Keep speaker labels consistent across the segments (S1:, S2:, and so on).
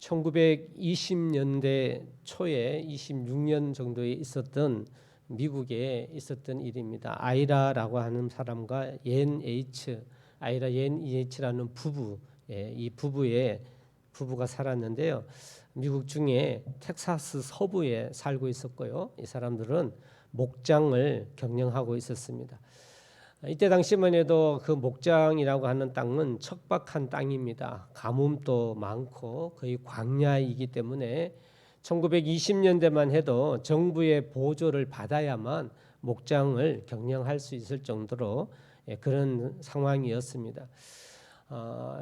S1: 1920년대 초에 26년 정도에 있었던 미국에 있었던 일입니다. 아이라라고 하는 사람과 아이라 옌 H라는 부부, 이 부부가 살았는데요. 미국 중에 텍사스 서부에 살고 있었고요. 이 사람들은 목장을 경영하고 있었습니다. 이때 당시만 해도 그 목장이라고 하는 땅은 척박한 땅입니다. 가뭄도 많고 거의 광야이기 때문에 1920년대만 해도 정부의 보조를 받아야만 목장을 경영할 수 있을 정도로 그런 상황이었습니다.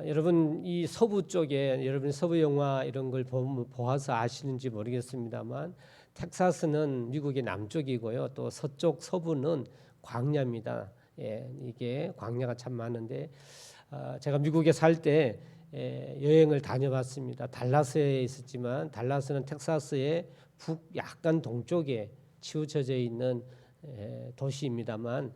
S1: 여러분 이 서부 쪽에 여러분 서부 영화 이런 걸 보아서 아시는지 모르겠습니다만 텍사스는 미국의 남쪽이고요. 또 서쪽 서부는 광야입니다. 이게 광야가 참 많은데 제가 미국에 살 때 여행을 다녀봤습니다. 달라스에 있었지만 달라스는 텍사스의 약간 동쪽에 치우쳐져 있는 도시입니다만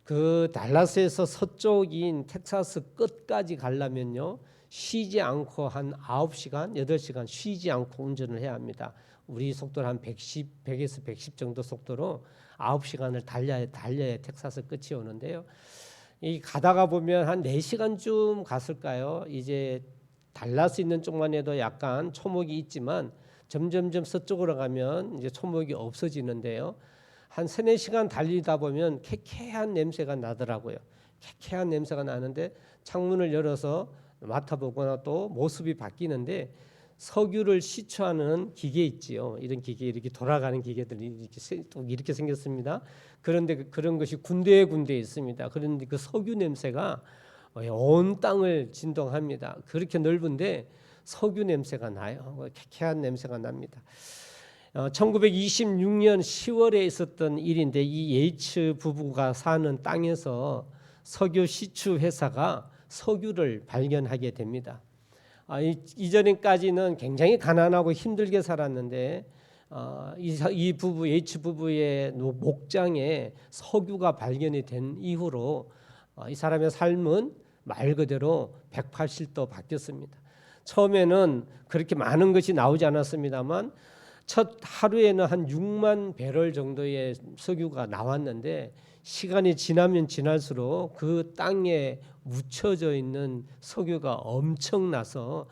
S1: 그 달라스에서 서쪽인 tek사스 끝까지 가려면요 쉬지 않고 한 9시간, 8시간 쉬지 않고 운전을 해야 합니다. 우리 속도로 한 100에서 110 정도 속도로 9시간을 달려야 텍사스 끝이 오는데요. 이 가다가 보면 한 4시간쯤 갔을까요? 이제 달라스 있는 쪽만 해도 약간 초목이 있지만 점점점 서쪽으로 가면 이제 초목이 없어지는데요. 한 3-4시간 달리다 보면 쾌쾌한 냄새가 나더라고요. 쾌쾌한 냄새가 나는데 창문을 열어서 맡아보거나 또 모습이 바뀌는데 석유를 시추하는 기계 있지요. 이런 기계 이렇게 돌아가는 기계들이 이렇게 생겼습니다. 그런데 그런 것이 군데에 있습니다. 그런데 그 석유 냄새가 온 땅을 진동합니다. 그렇게 넓은데 석유 냄새가 나요. 쾌쾌한 냄새가 납니다. 1926년 10월에 있었던 일인데 이 예이츠 부부가 사는 땅에서 석유 시추 회사가 석유를 발견하게 됩니다. 이전까지는 굉장히 가난하고 힘들게 살았는데 이 부부 예이츠 부부의 목장에 석유가 발견이 된 이후로 이 사람의 삶은 말 그대로 180도 바뀌었습니다. 처음에는 그렇게 많은 것이 나오지 않았습니다만 첫 하루에는 한 6만 배럴 정도의 석유가 나왔는데 시간이 지나면 지날수록 그 땅에 묻혀져 있는 석유가 엄청나서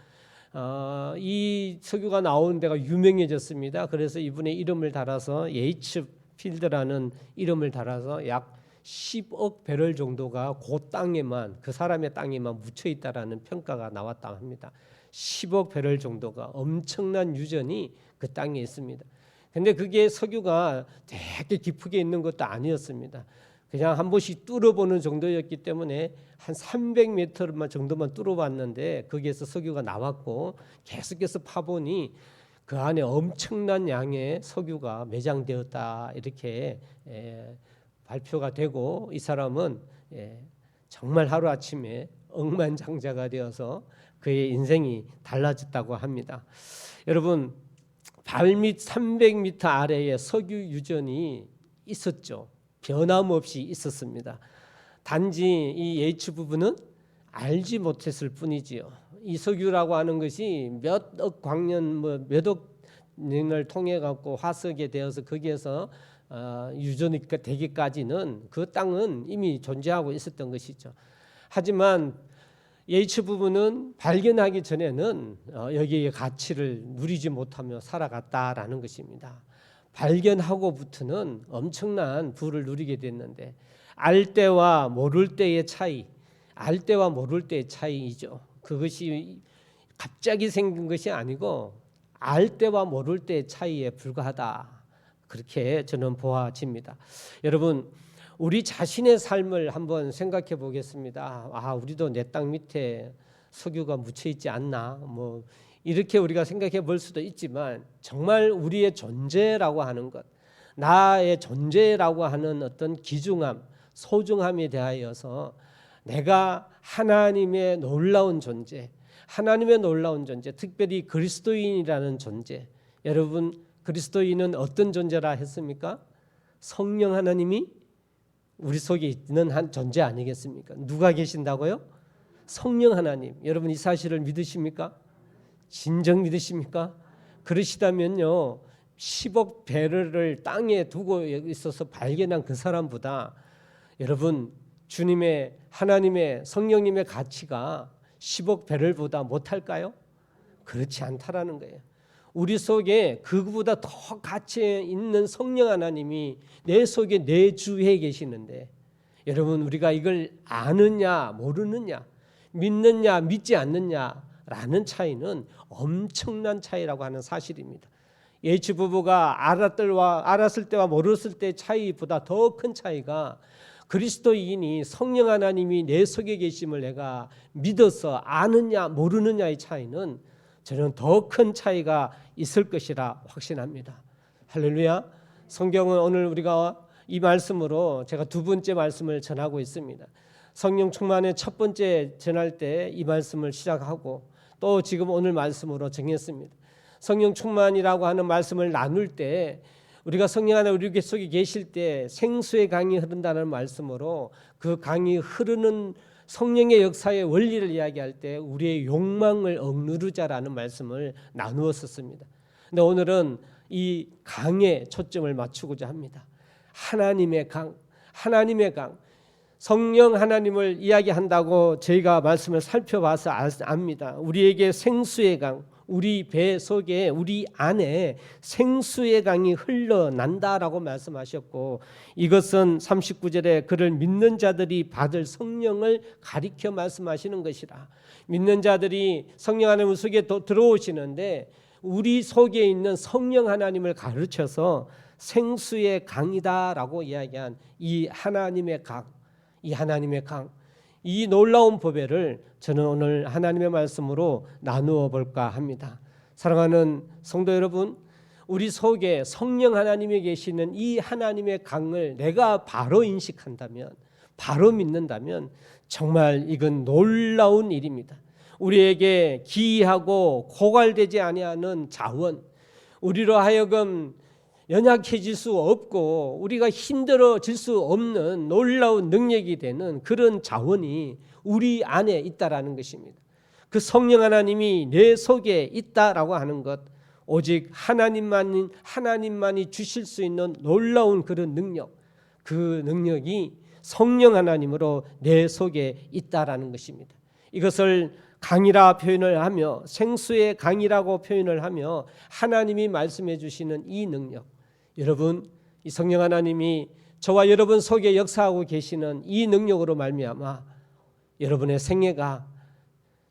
S1: 이 석유가 나오는 데가 유명해졌습니다. 그래서 이분의 이름을 달아서 예이츠 필드라는 이름을 달아서 약 10억 배럴 정도가 그 사람의 땅에만 묻혀 있다라는 평가가 나왔다고 합니다. 10억 배럴 정도가 엄청난 유전이 그 땅에 있습니다. 근데 그게 석유가 되게 깊게 있는 것도 아니었습니다. 그냥 한 번씩 뚫어보는 정도였기 때문에 한 300m 정도만 뚫어봤는데 거기에서 석유가 나왔고 계속해서 파보니 그 안에 엄청난 양의 석유가 매장되었다 이렇게 발표가 되고 이 사람은 정말 하루아침에 억만장자가 되어서 그의 인생이 달라졌다고 합니다. 여러분 발밑 300m 아래에 석유 유전이 있었죠. 변함없이 있었습니다. 단지 이 예이츠 부부는 알지 못했을 뿐이지요. 이 석유라고 하는 것이 몇억 광년 몇억 년을 통해 갖고 화석에 되어서 거기에서 유전이 되기까지는 그 땅은 이미 존재하고 있었던 것이죠. 하지만 예이츠 부부는 발견하기 전에는 여기에 가치를 누리지 못하며 살아갔다라는 것입니다. 발견하고부터는 엄청난 부를 누리게 됐는데 알 때와 모를 때의 차이이죠. 그것이 갑자기 생긴 것이 아니고 알 때와 모를 때의 차이에 불과하다. 그렇게 저는 보아집니다. 여러분 우리 자신의 삶을 한번 생각해 보겠습니다. 우리도 내 땅 밑에 석유가 묻혀 있지 않나? 이렇게 우리가 생각해 볼 수도 있지만 정말 우리의 존재라고 하는 것, 나의 존재라고 하는 어떤 귀중함, 소중함에 대하여서 내가 하나님의 놀라운 존재, 특별히 그리스도인이라는 존재. 여러분 그리스도인은 어떤 존재라 했습니까? 성령 하나님이 우리 속에 있는 한 존재 아니겠습니까? 누가 계신다고요? 성령 하나님. 여러분 이 사실을 믿으십니까? 진정 믿으십니까? 그러시다면요 10억 배럴을 땅에 두고 있어서 발견한 그 사람보다 여러분 주님의 하나님의 성령님의 가치가 10억 배럴보다 못할까요? 그렇지 않다라는 거예요. 우리 속에 그보다 더 가치 있는 성령 하나님이 내 속에 내주해 계시는데 여러분 우리가 이걸 아느냐 모르느냐 믿느냐 믿지 않느냐라는 차이는 엄청난 차이라고 하는 사실입니다. H 부부가 알았을 때와 모르었을 때의 차이보다 더 큰 차이가 그리스도인이 성령 하나님이 내 속에 계심을 내가 믿어서 아느냐 모르느냐의 차이는 저는 더 큰 차이가 있을 것이라 확신합니다. 할렐루야. 성경은 오늘 우리가 이 말씀으로 제가 두 번째 말씀을 전하고 있습니다. 성령 충만의 첫 번째 전할 때 이 말씀을 시작하고 또 지금 오늘 말씀으로 정했습니다. 성령 충만이라고 하는 말씀을 나눌 때 우리가 성령 하나 우리 속에 계실 때 생수의 강이 흐른다는 말씀으로 그 강이 흐르는 성령의 역사의 원리를 이야기할 때 우리의 욕망을 억누르자라는 말씀을 나누었었습니다. 근데 오늘은 이 강에 초점을 맞추고자 합니다. 하나님의 강, 하나님의 강. 성령 하나님을 이야기한다고 저희가 말씀을 살펴봐서 압니다. 우리에게 생수의 강, 우리 배 속에 우리 안에 생수의 강이 흘러난다라고 말씀하셨고 이것은 39절에 그를 믿는 자들이 받을 성령을 가리켜 말씀하시는 것이라. 믿는 자들이 성령 하나님 속에 들어오시는데 우리 속에 있는 성령 하나님을 가르쳐서 생수의 강이다라고 이야기한 이 하나님의 강, 이 하나님의 강, 이 놀라운 보배를 저는 오늘 하나님의 말씀으로 나누어 볼까 합니다. 사랑하는 성도 여러분, 우리 속에 성령 하나님이 계시는 이 하나님의 강을 내가 바로 인식한다면, 바로 믿는다면 정말 이건 놀라운 일입니다. 우리에게 기이하고 고갈되지 아니하는 자원, 우리로 하여금 연약해질 수 없고 우리가 힘들어질 수 없는 놀라운 능력이 되는 그런 자원이 우리 안에 있다라는 것입니다. 그 성령 하나님이 내 속에 있다라고 하는 것, 오직 하나님만이 주실 수 있는 놀라운 그런 능력, 그 능력이 성령 하나님으로 내 속에 있다라는 것입니다. 이것을 강이라 표현을 하며 생수의 강이라고 표현을 하며 하나님이 말씀해 주시는 이 능력, 여러분 이 성령 하나님이 저와 여러분 속에 역사하고 계시는 이 능력으로 말미암아 여러분의 생애가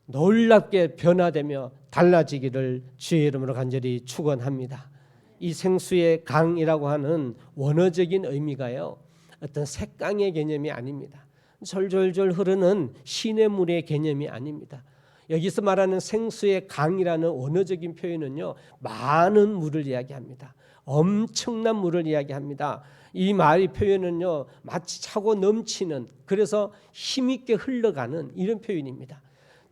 S1: 놀랍게 변화되며 달라지기를 주의 이름으로 간절히 축원합니다. 이 생수의 강이라고 하는 원어적인 의미가요 어떤 색강의 개념이 아닙니다. 졸졸졸 흐르는 시냇물의 개념이 아닙니다. 여기서 말하는 생수의 강이라는 원어적인 표현은요 많은 물을 이야기합니다. 엄청난 물을 이야기합니다. 이 말의 표현은요 마치 차고 넘치는, 그래서 힘있게 흘러가는 이런 표현입니다.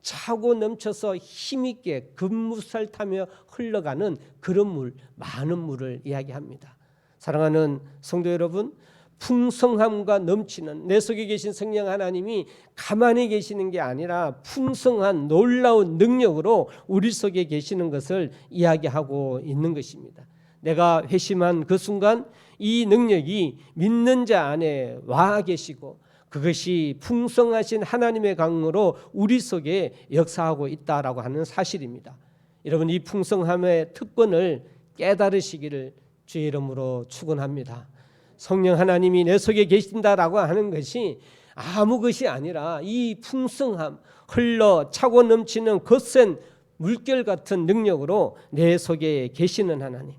S1: 차고 넘쳐서 힘있게 급무살 타며 흘러가는 그런 물, 많은 물을 이야기합니다. 사랑하는 성도 여러분, 풍성함과 넘치는 내 속에 계신 성령 하나님이 가만히 계시는 게 아니라 풍성한 놀라운 능력으로 우리 속에 계시는 것을 이야기하고 있는 것입니다. 내가 회심한 그 순간 이 능력이 믿는 자 안에 와 계시고 그것이 풍성하신 하나님의 강으로 우리 속에 역사하고 있다라고 하는 사실입니다. 여러분 이 풍성함의 특권을 깨달으시기를 주의 이름으로 축원합니다. 성령 하나님이 내 속에 계신다라고 하는 것이 아무 것이 아니라 이 풍성함, 흘러 차고 넘치는 거센 물결 같은 능력으로 내 속에 계시는 하나님.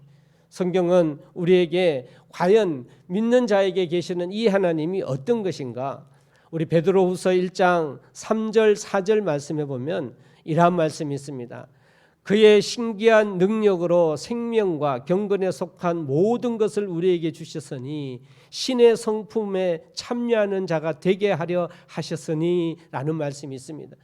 S1: 성경은 우리에게 과연 믿는 자에게 계시는 이 하나님이 어떤 것인가? 우리 베드로후서 1장 3절 4절 말씀해 보면 이러한 말씀이 있습니다. 그의 신기한 능력으로 생명과 경건에 속한 모든 것을 우리에게 주셨으니 신의 성품에 참여하는 자가 되게 하려 하셨으니 라는 말씀이 있습니다.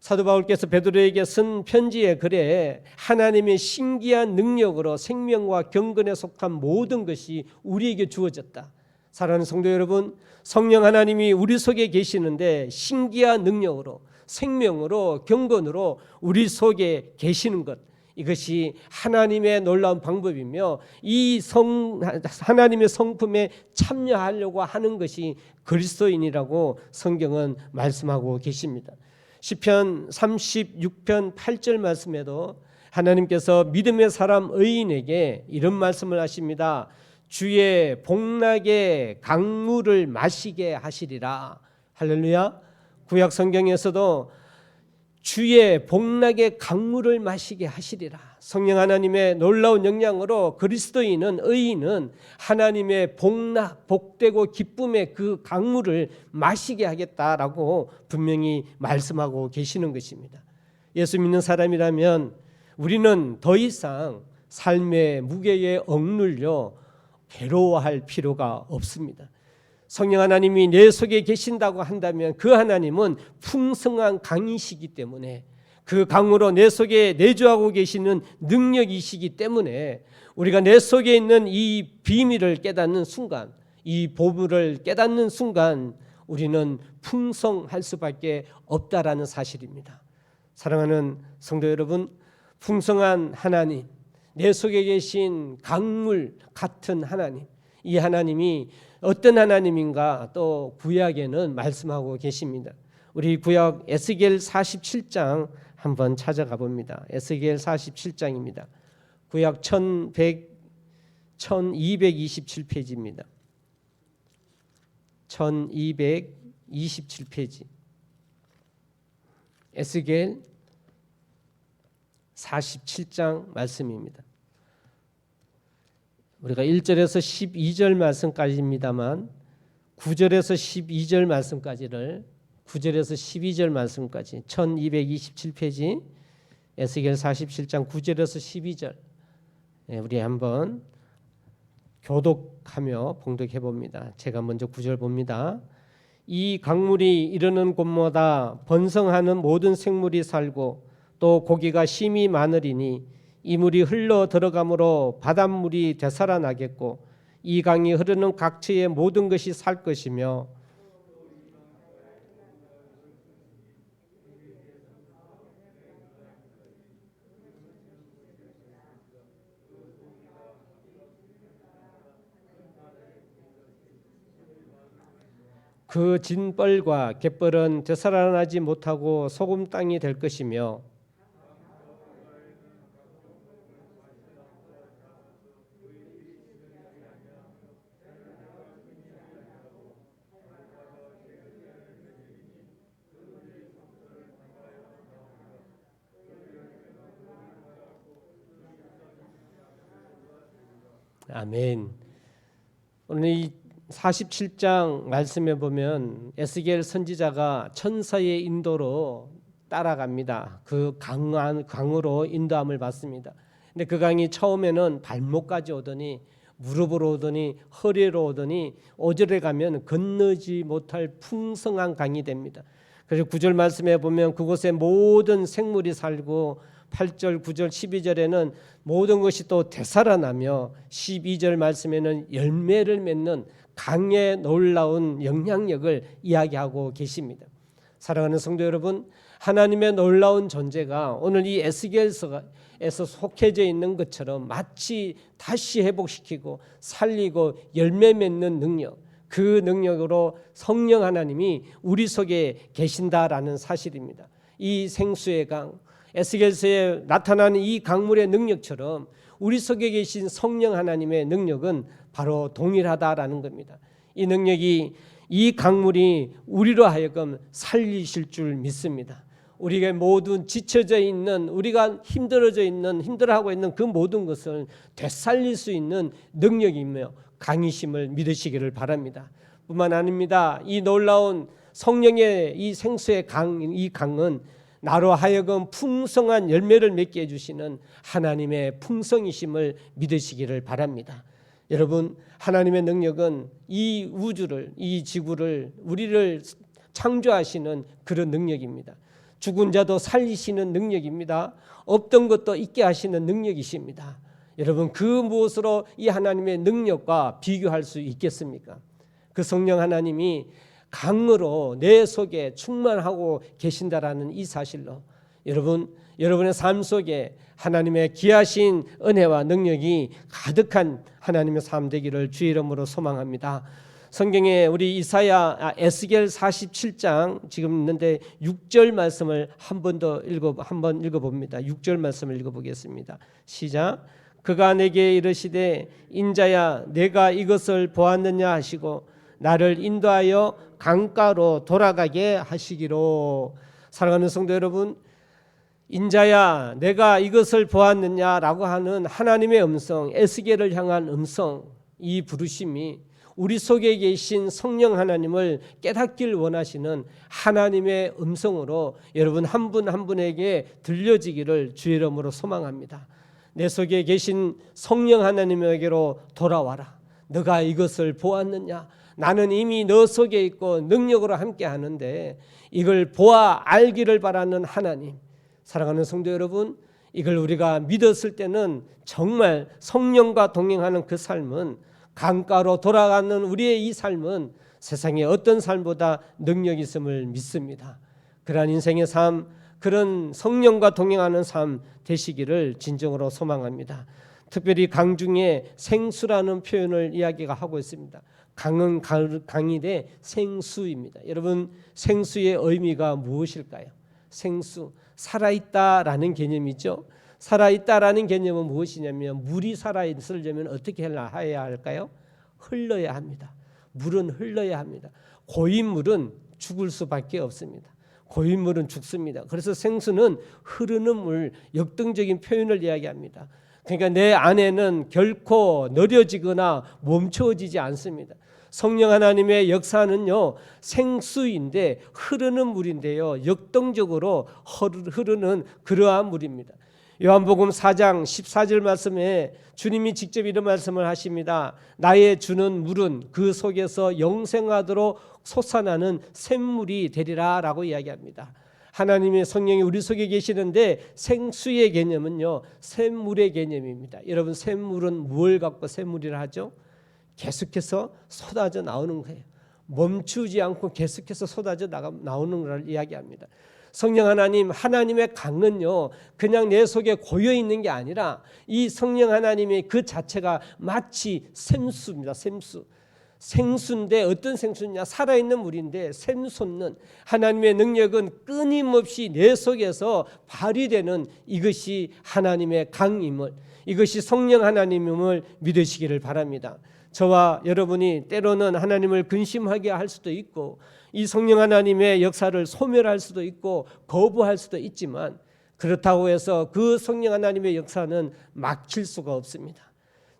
S1: 사도 바울께서 베드로에게 쓴 편지의 글에 하나님의 신기한 능력으로 생명과 경건에 속한 모든 것이 우리에게 주어졌다. 사랑하는 성도 여러분, 성령 하나님이 우리 속에 계시는데 신기한 능력으로 생명으로 경건으로 우리 속에 계시는 것, 이것이 하나님의 놀라운 방법이며 이 하나님의 성품에 참여하려고 하는 것이 그리스도인이라고 성경은 말씀하고 계십니다. 시편 36편 8절 말씀에도 하나님께서 믿음의 사람 의인에게 이런 말씀을 하십니다. 주의 복락의 강물을 마시게 하시리라. 할렐루야. 구약 성경에서도 주의 복락의 강물을 마시게 하시리라. 성령 하나님의 놀라운 영향으로 그리스도인은, 의인은 하나님의 복락, 복되고 기쁨의 그 강물을 마시게 하겠다라고 분명히 말씀하고 계시는 것입니다. 예수 믿는 사람이라면 우리는 더 이상 삶의 무게에 억눌려 괴로워할 필요가 없습니다. 성령 하나님이 내 속에 계신다고 한다면 그 하나님은 풍성한 강이시기 때문에, 그 강으로 내 속에 내주하고 계시는 능력이시기 때문에 우리가 내 속에 있는 이 비밀을 깨닫는 순간, 이 보물을 깨닫는 순간 우리는 풍성할 수밖에 없다라는 사실입니다. 사랑하는 성도 여러분, 풍성한 하나님, 내 속에 계신 강물 같은 하나님, 이 하나님이 어떤 하나님인가 또 구약에는 말씀하고 계십니다. 우리 구약 에스겔 47장 한번 찾아가 봅니다. 에스겔 47장입니다. 구약 1227페이지입니다. 1227페이지. 에스겔 47장 말씀입니다. 우리가 1절에서 12절 말씀까지입니다만 9절에서 12절 말씀까지를 9절에서 12절 말씀까지 1227페이지 에스겔 47장 9절에서 12절 우리 한번 교독하며 봉독해 봅니다. 제가 먼저 9절 봅니다. 이 강물이 이르는 곳마다 번성하는 모든 생물이 살고 또 고기가 심히 많으리니 이 물이 흘러 들어가므로 바닷물이 되살아나겠고 이 강이 흐르는 각처의 모든 것이 살 것이며 그 진벌과 갯벌은 되살아나지 못하고 소금 땅이 될 것이며 아멘. 오늘 이 47장 말씀에 보면 에스겔 선지자가 천사의 인도로 따라갑니다. 그 강으로 인도함을 받습니다. 근데 그 강이 처음에는 발목까지 오더니 무릎으로 오더니 허리로 오더니 5절에 가면 건너지 못할 풍성한 강이 됩니다. 그래서 9절 말씀에 보면 그곳에 모든 생물이 살고 8절, 9절, 12절에는 모든 것이 또 되살아나며 12절 말씀에는 열매를 맺는 강의 놀라운 영향력을 이야기하고 계십니다. 사랑하는 성도 여러분, 하나님의 놀라운 존재가 오늘 이 에스겔서에서 속해져 있는 것처럼 마치 다시 회복시키고 살리고 열매 맺는 능력, 그 능력으로 성령 하나님이 우리 속에 계신다라는 사실입니다. 이 생수의 강, 에스겔서에 나타나는 이 강물의 능력처럼 우리 속에 계신 성령 하나님의 능력은 바로 동일하다라는 겁니다. 이 능력이, 이 강물이 우리로 하여금 살리실 줄 믿습니다. 우리가 모든 지쳐져 있는, 우리가 힘들어하고 있는 그 모든 것을 되살릴 수 있는 능력이며 강이심을 믿으시기를 바랍니다. 뿐만 아닙니다. 이 놀라운 성령의 이 생수의 강, 이 강은 나로 하여금 풍성한 열매를 맺게 해주시는 하나님의 풍성이심을 믿으시기를 바랍니다. 여러분, 하나님의 능력은 이 우주를, 이 지구를, 우리를 창조하시는 그런 능력입니다. 죽은 자도 살리시는 능력입니다. 없던 것도 있게 하시는 능력이십니다. 여러분, 그 무엇으로 이 하나님의 능력과 비교할 수 있겠습니까? 그 성령 하나님이 강으로 내 속에 충만하고 계신다라는 이 사실로 여러분의 삶 속에 하나님의 귀하신 은혜와 능력이 가득한 하나님의 삶 되기를 주의 이름으로 소망합니다. 성경에 우리 에스겔 47장 지금 있는데 6절 말씀을 한번 읽어봅니다. 6절 말씀을 읽어보겠습니다. 시작. 그가 내게 이르시되 인자야 내가 이것을 보았느냐 하시고 나를 인도하여 강가로 돌아가게 하시기로. 사랑하는 성도 여러분, 인자야 내가 이것을 보았느냐라고 하는 하나님의 음성, 에스겔을 향한 음성, 이 부르심이 우리 속에 계신 성령 하나님을 깨닫길 원하시는 하나님의 음성으로 여러분 한 분 한 분에게 들려지기를 주의 이름으로 소망합니다. 내 속에 계신 성령 하나님에게로 돌아와라. 너가 이것을 보았느냐? 나는 이미 너 속에 있고 능력으로 함께 하는데 이걸 보아 알기를 바라는 하나님. 사랑하는 성도 여러분, 이걸 우리가 믿었을 때는 정말 성령과 동행하는 그 삶은, 강가로 돌아가는 우리의 이 삶은 세상의 어떤 삶보다 능력이 있음을 믿습니다. 그러한 인생의 삶, 그런 성령과 동행하는 삶 되시기를 진정으로 소망합니다. 특별히 강 중에 생수라는 표현을 이야기가 하고 있습니다. 강은 강이 돼 생수입니다. 여러분, 생수의 의미가 무엇일까요? 생수, 살아있다라는 개념이죠. 살아있다라는 개념은 무엇이냐면, 물이 살아있으려면 어떻게 해야 할까요? 흘러야 합니다. 물은 흘러야 합니다. 고인물은 죽을 수밖에 없습니다. 고인물은 죽습니다. 그래서 생수는 흐르는 물, 역동적인 표현을 이야기합니다. 그러니까 내 안에는 결코 느려지거나 멈춰지지 않습니다. 성령 하나님의 역사는요, 생수인데 흐르는 물인데요, 역동적으로 흐르는 그러한 물입니다. 요한복음 4장 14절 말씀에 주님이 직접 이런 말씀을 하십니다. 나의 주는 물은 그 속에서 영생하도록 솟아나는 샘물이 되리라 라고 이야기합니다. 하나님의 성령이 우리 속에 계시는데 생수의 개념은요, 샘물의 개념입니다. 여러분, 샘물은 뭘 갖고 샘물이라 하죠? 계속해서 쏟아져 나오는 거예요. 멈추지 않고 계속해서 쏟아져 나오는 걸 이야기합니다. 성령 하나님, 하나님의 강은요, 그냥 내 속에 고여 있는 게 아니라 이 성령 하나님의 그 자체가 마치 샘수입니다. 샘수. 생수인데 어떤 생수냐? 살아있는 물인데 샘솟는 하나님의 능력은 끊임없이 내 속에서 발휘되는, 이것이 하나님의 강임을, 이것이 성령 하나님임을 믿으시기를 바랍니다. 저와 여러분이 때로는 하나님을 근심하게 할 수도 있고, 이 성령 하나님의 역사를 소멸할 수도 있고 거부할 수도 있지만, 그렇다고 해서 그 성령 하나님의 역사는 막힐 수가 없습니다.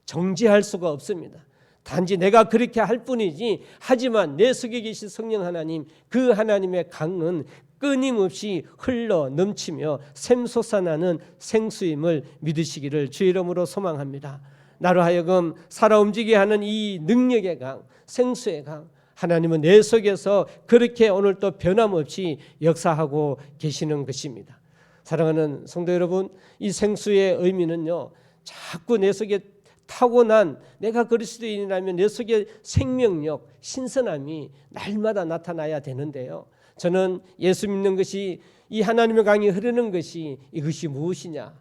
S1: 정지할 수가 없습니다. 단지 내가 그렇게 할 뿐이지, 하지만 내 속에 계신 성령 하나님, 그 하나님의 강은 끊임없이 흘러 넘치며 샘솟아나는 생수임을 믿으시기를 주의 이름으로 소망합니다. 나로 하여금 살아 움직이게 하는 이 능력의 강, 생수의 강, 하나님은 내 속에서 그렇게 오늘 또 변함없이 역사하고 계시는 것입니다. 사랑하는 성도 여러분, 이 생수의 의미는요, 자꾸 내 속에 타고난, 내가 그리스도인이라면 내 속에 생명력, 신선함이 날마다 나타나야 되는데요, 저는 예수 믿는 것이, 이 하나님의 강이 흐르는 것이, 이것이 무엇이냐?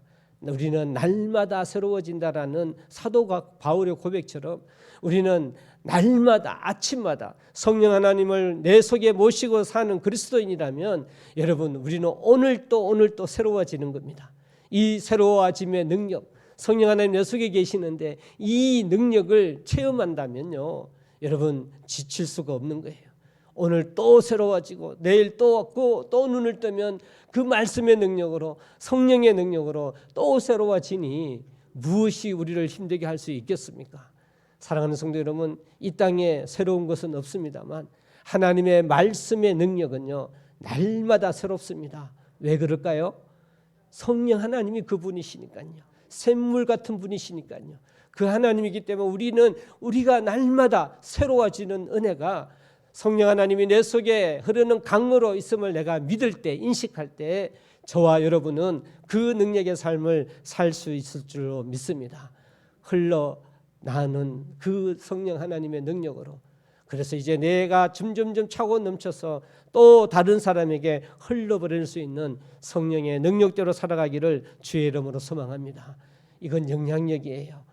S1: 우리는 날마다 새로워진다라는 사도 바울의 고백처럼 우리는 날마다, 아침마다 성령 하나님을 내 속에 모시고 사는 그리스도인이라면, 여러분, 우리는 오늘 또 새로워지는 겁니다. 이 새로워짐의 능력, 성령 하나님 내 속에 계시는데 이 능력을 체험한다면요, 여러분, 지칠 수가 없는 거예요. 오늘 또 새로워지고 내일 또 눈을 뜨면 그 말씀의 능력으로, 성령의 능력으로 또 새로워지니 무엇이 우리를 힘들게 할 수 있겠습니까? 사랑하는 성도 여러분, 이 땅에 새로운 것은 없습니다만 하나님의 말씀의 능력은요, 날마다 새롭습니다. 왜 그럴까요? 성령 하나님이 그분이시니까요. 샘물 같은 분이시니까요. 그 하나님이기 때문에 우리가 날마다 새로워지는 은혜가, 성령 하나님이 내 속에 흐르는 강으로 있음을 내가 믿을 때, 인식할 때, 저와 여러분은 그 능력의 삶을 살 수 있을 줄로 믿습니다. 흘러나는 그 성령 하나님의 능력으로, 그래서 이제 내가 점점점 차고 넘쳐서 또 다른 사람에게 흘려버릴 수 있는 성령의 능력대로 살아가기를 주의 이름으로 소망합니다. 이건 영향력이에요.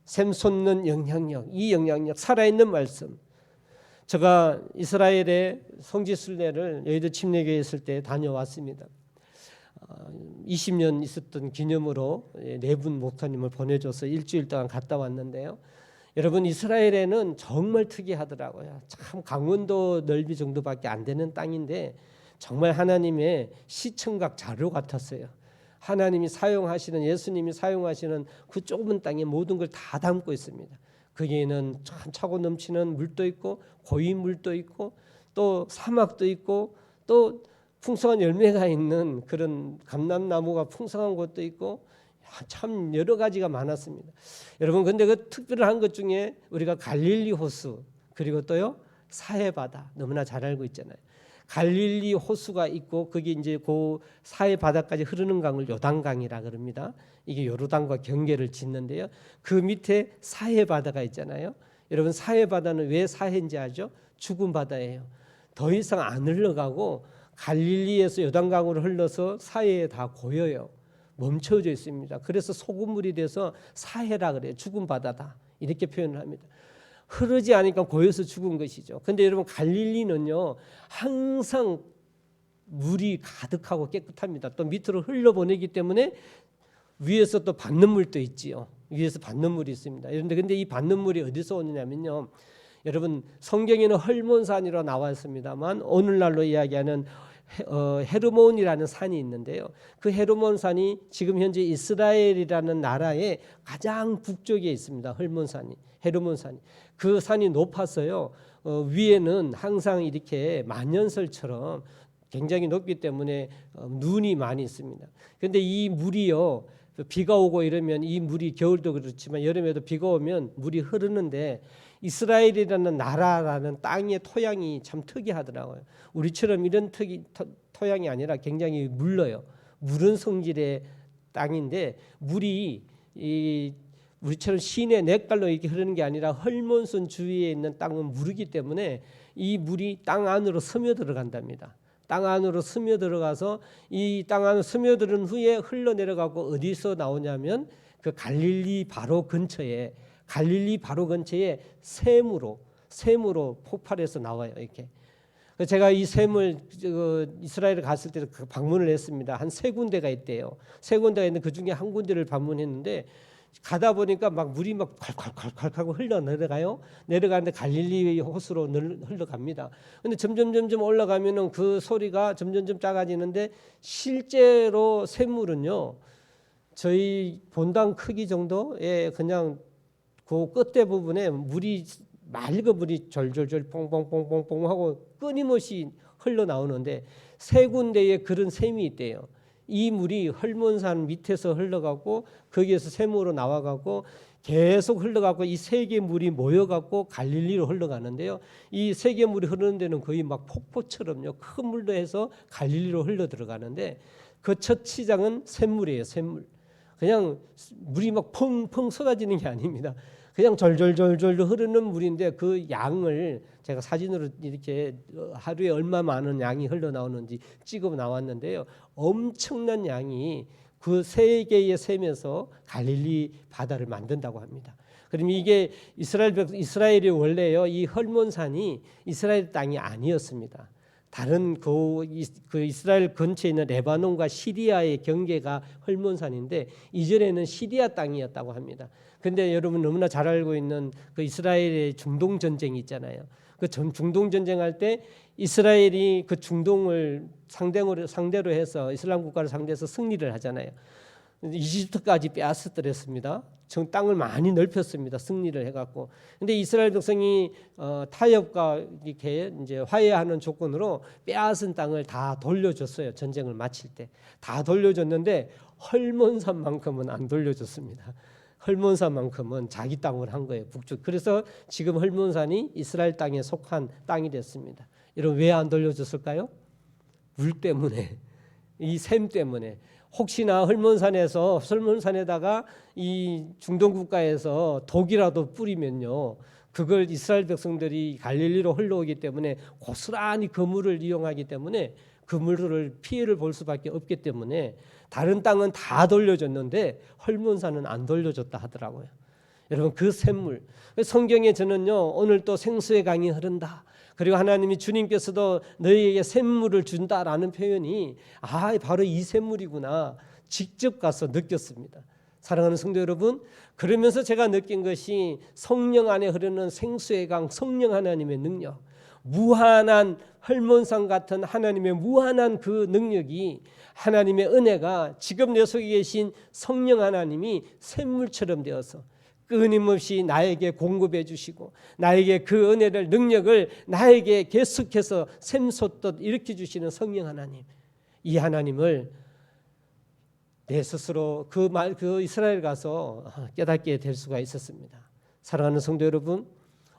S1: 샘솟는 영향력, 이 영향력, 살아있는 말씀. 제가 이스라엘의 성지순례를 여의도 침례교회에 있을 때 다녀왔습니다. 20년 있었던 기념으로 4분 목사님을 보내줘서 일주일 동안 갔다 왔는데요. 여러분, 이스라엘에는 정말 특이하더라고요. 참 강원도 넓이 정도밖에 안 되는 땅인데 정말 하나님의 시청각 자료 같았어요. 하나님이 사용하시는, 예수님이 사용하시는 그 좁은 땅에 모든 걸 다 담고 있습니다. 거기에는 참 차고 넘치는 물도 있고 고인 물도 있고 또 사막도 있고 또 풍성한 열매가 있는 그런 감람나무가 풍성한 곳도 있고 참 여러 가지가 많았습니다. 여러분, 근데 그 특별한 것 중에 우리가 갈릴리 호수, 그리고 또요 사해 바다, 너무나 잘 알고 있잖아요. 갈릴리 호수가 있고 거기 이제 그 사해 바다까지 흐르는 강을 요단강이라 그럽니다. 이게 요르단과 경계를 짓는데요. 그 밑에 사해 바다가 있잖아요. 여러분, 사해 바다는 왜 사해인지 아죠? 죽은 바다예요. 더 이상 안 흘러가고 갈릴리에서 요단강으로 흘러서 사해에 다 고여요. 멈춰져 있습니다. 그래서 소금물이 돼서 사해라 그래요. 죽은 바다다, 이렇게 표현을 합니다. 흐르지 않으니까 고여서 죽은 것이죠. 근데 여러분, 갈릴리는요 항상 물이 가득하고 깨끗합니다. 또 밑으로 흘러보내기 때문에 위에서 또 받는 물도 있지요. 위에서 받는 물이 있습니다. 그런데 이 받는 물이 어디서 오느냐면요, 여러분, 성경에는 헐몬산이라고 나와 있습니다만 오늘날로 이야기하는 헤르몬이라는 산이 있는데요. 그 헤르몬산이 지금 현재 이스라엘이라는 나라의 가장 북쪽에 있습니다. 헤르몬산이. 그 산이 높아서요, 위에는 항상 이렇게 만년설처럼 굉장히 높기 때문에 눈이 많이 있습니다. 그런데 이 물이요, 비가 오고 이러면 이 물이 겨울도 그렇지만 여름에도 비가 오면 물이 흐르는데 이스라엘이라는 나라라는 땅의 토양이 참 특이하더라고요. 우리처럼 이런 토양이 아니라 굉장히 물러요. 무른 성질의 땅인데 물이 우리처럼 시내 냇가로 이렇게 흐르는 게 아니라 헐몬선 주위에 있는 땅은 무르기 때문에 이 물이 땅 안으로 스며들어간답니다. 땅 안으로 스며들어가서 이 땅 안으로 스며들은 후에 흘러내려가고 어디서 나오냐면 그 갈릴리 바로 근처에 샘으로 폭발해서 나와요. 이렇게. 제가 이 샘을 이스라엘에 갔을 때 방문을 했습니다. 한 3군데가 있대요. 3군데가 있는데 그 중에 한 군데를 방문했는데 가다 보니까 막 물이 막 콸콸콸콸 하고 흘러내려가요. 내려가는데 갈릴리 호수로 흘러갑니다. 근데 점점 올라가면은 그 소리가 점점 작아지는데 실제로 샘물은요, 저희 본당 크기 정도의 그냥 그 끝에 부분에 물이 맑은 물이 졸졸졸 뽕뽕뽕뽕뽕 하고 끊임없이 흘러나오는데 3군데에 그런 샘이 있대요. 이 물이 헐몬산 밑에서 흘러가고 거기에서 샘으로 나와가고 계속 흘러가고 이 3개 물이 모여갖고 갈릴리로 흘러가는데요. 이 3개 물이 흐르는 데는 거의 막 폭포처럼요, 큰 물로 해서 갈릴리로 흘러 들어가는데 그 첫 시장은 샘물이에요. 샘물. 그냥 물이 막 펑펑 쏟아지는 게 아닙니다. 그냥 절절절절 흐르는 물인데 그 양을 제가 사진으로 이렇게 하루에 얼마 많은 양이 흘러나오는지 찍어 나왔는데요. 엄청난 양이 그 3개의 샘에서 갈릴리 바다를 만든다고 합니다. 그럼 이게 이스라엘이 원래요, 이 헐몬산이 이스라엘 땅이 아니었습니다. 다른 그 이스라엘 근처에 있는 레바논과 시리아의 경계가 헐몬산인데 이전에는 시리아 땅이었다고 합니다. 근데 여러분 너무나 잘 알고 있는 그 이스라엘의 중동 전쟁이 있잖아요. 그 중동 전쟁할 때 이스라엘이 그 중동을 상대로 해서 이슬람 국가를 상대해서 승리를 하잖아요. 이집트까지 빼앗았더랬습니다. 땅을 많이 넓혔습니다. 승리를 해갖고. 근데 이스라엘 백성이 타협과 이렇게 이제 화해하는 조건으로 빼앗은 땅을 다 돌려줬어요. 전쟁을 마칠 때 다 돌려줬는데 헐몬산만큼은 안 돌려줬습니다. 헐몬산만큼은 자기 땅을 한 거예요. 북쪽. 그래서 지금 헐몬산이 이스라엘 땅에 속한 땅이 됐습니다. 여러분, 왜 안 돌려줬을까요? 물 때문에, 이 샘 때문에. 혹시나 헐몬산에다가 이 중동 국가에서 독이라도 뿌리면요, 그걸 이스라엘 백성들이 갈릴리로 흘러오기 때문에 고스란히 그 물을 이용하기 때문에 그 물을 피해를 볼 수밖에 없기 때문에 다른 땅은 다 돌려줬는데 헐몬산은 안 돌려줬다 하더라고요. 여러분 그 샘물, 성경에 저는요 오늘 또 생수의 강이 흐른다. 그리고 하나님이 주님께서도 너희에게 샘물을 준다라는 표현이 바로 이 샘물이구나 직접 가서 느꼈습니다. 사랑하는 성도 여러분, 그러면서 제가 느낀 것이 성령 안에 흐르는 생수의 강, 성령 하나님의 능력, 무한한 헐몬산 같은 하나님의 무한한 그 능력이, 하나님의 은혜가 지금 내 속에 계신 성령 하나님이 샘물처럼 되어서 끊임없이 나에게 공급해 주시고 나에게 그 은혜를 능력을 나에게 계속해서 샘솟듯 일으켜 주시는 성령 하나님, 이 하나님을 내 스스로 그 이스라엘 가서 깨닫게 될 수가 있었습니다. 사랑하는 성도 여러분,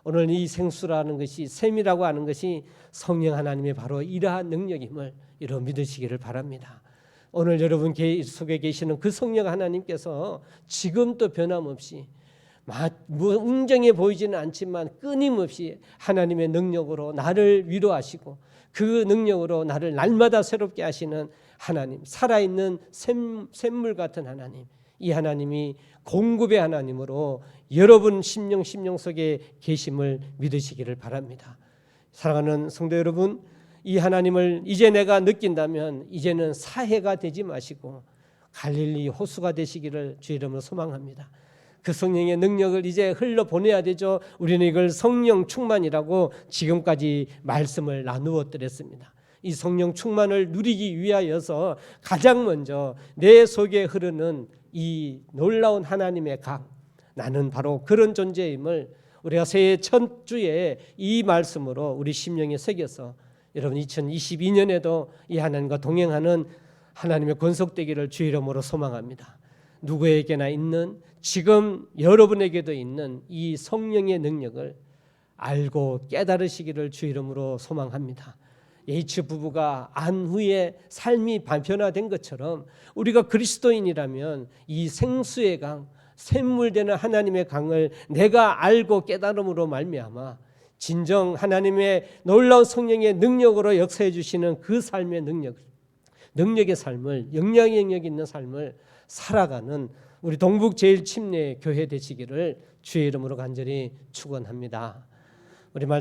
S1: 오늘 이 생수라는 것이, 샘이라고 하는 것이 성령 하나님의 바로 이러한 능력임을 여러분 믿으시기를 바랍니다. 오늘 여러분 속에 계시는 그 성령 하나님께서 지금도 변함없이 웅장해 보이지는 않지만 끊임없이 하나님의 능력으로 나를 위로하시고 그 능력으로 나를 날마다 새롭게 하시는 하나님, 살아있는 샘물 같은 하나님, 이 하나님이 공급의 하나님으로 여러분 심령 속에 계심을 믿으시기를 바랍니다. 사랑하는 성도 여러분, 이 하나님을 이제 내가 느낀다면 이제는 사해가 되지 마시고 갈릴리 호수가 되시기를 주의 이름으로 소망합니다. 그 성령의 능력을 이제 흘러보내야 되죠. 우리는 이걸 성령 충만이라고 지금까지 말씀을 나누어 드렸습니다. 이 성령 충만을 누리기 위하여서 가장 먼저 내 속에 흐르는 이 놀라운 하나님의 강, 나는 바로 그런 존재임을 우리가 새해 첫 주에 이 말씀으로 우리 심령에 새겨서 여러분 2022년에도 이 하나님과 동행하는 하나님의 권속되기를 주의 이름으로 소망합니다. 누구에게나 있는, 지금 여러분에게도 있는 이 성령의 능력을 알고 깨달으시기를 주의 이름으로 소망합니다. H 부부가 안 후에 삶이 변화된 것처럼 우리가 그리스도인이라면 이 생수의 강, 샘물되는 하나님의 강을 내가 알고 깨달음으로 말미암아 진정 하나님의 놀라운 성령의 능력으로 역사해 주시는 그 삶의 능력의 삶을, 영향력 있는 삶을 살아가는 우리 동북 제일 침례 교회 되시기를 주의 이름으로 간절히 축원합니다. 우리 말씀